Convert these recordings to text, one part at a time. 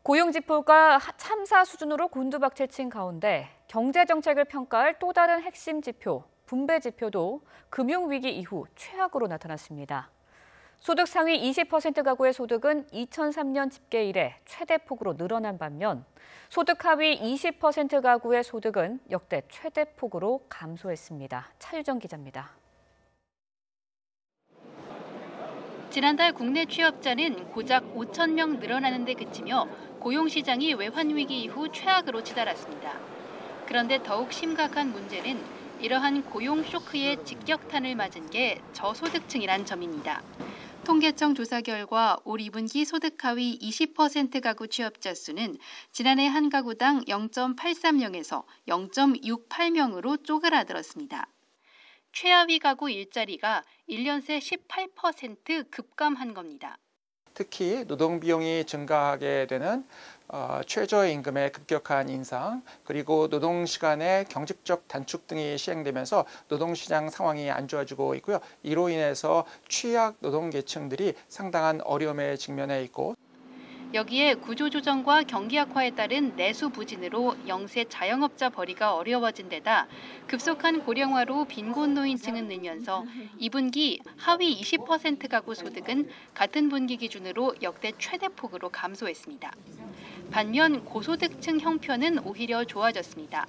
고용지표가 참사 수준으로 곤두박질친 가운데 경제정책을 평가할 또 다른 핵심 지표, 분배지표도 금융위기 이후 최악으로 나타났습니다. 소득 상위 20% 가구의 소득은 2003년 집계 이래 최대폭으로 늘어난 반면 소득 하위 20% 가구의 소득은 역대 최대폭으로 감소했습니다. 차유정 기자입니다. 지난달 국내 취업자는 고작 5천 명 늘어나는 데 그치며 고용시장이 외환위기 이후 최악으로 치달았습니다. 그런데 더욱 심각한 문제는 이러한 고용 쇼크의 직격탄을 맞은 게 저소득층이란 점입니다. 통계청 조사 결과 올 2분기 소득 하위 20% 가구 취업자 수는 지난해 한 가구당 0.83명에서 0.68명으로 쪼그라들었습니다. 최하위 가구 일자리가 1년 새 18% 급감한 겁니다. 특히 노동비용이 증가하게 되는 최저임금의 급격한 인상, 그리고 노동시간의 경직적 단축 등이 시행되면서 노동시장 상황이 안 좋아지고 있고요. 이로 인해서 취약 노동계층들이 상당한 어려움에 직면해 있고, 여기에 구조조정과 경기 악화에 따른 내수 부진으로 영세 자영업자 벌이가 어려워진 데다 급속한 고령화로 빈곤 노인층은 늘면서 2분기 하위 20% 가구 소득은 같은 분기 기준으로 역대 최대폭으로 감소했습니다. 반면 고소득층 형편은 오히려 좋아졌습니다.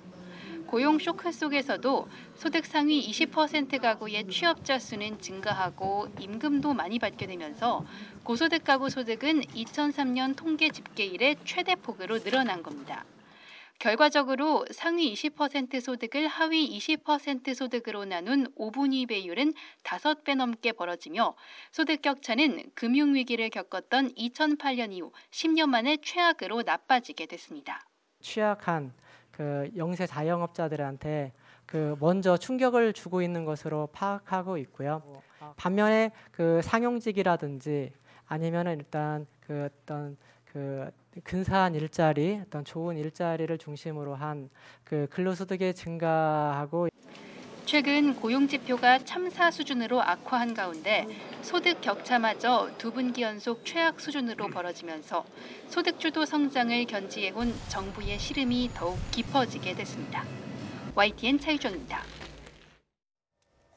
고용 쇼크 속에서도 소득 상위 20% 가구의 취업자 수는 증가하고 임금도 많이 받게 되면서 고소득 가구 소득은 2003년 통계 집계 이래 최대폭으로 늘어난 겁니다. 결과적으로 상위 20% 소득을 하위 20% 소득으로 나눈 5분위 배율은 5배 넘게 벌어지며 소득 격차는 금융위기를 겪었던 2008년 이후 10년 만에 최악으로 나빠지게 됐습니다. 취약한 영세 자영업자들한테 먼저 충격을 주고 있는 것으로 파악하고 있고요. 반면에 상용직이라든지 아니면은 일단 어떤 근사한 일자리, 어떤 좋은 일자리를 중심으로 한 근로소득의 증가하고. 최근 고용지표가 참사 수준으로 악화한 가운데 소득 격차마저 2분기 연속 최악 수준으로 벌어지면서 소득주도 성장을 견지해온 정부의 시름이 더욱 깊어지게 됐습니다. YTN 차유정입니다.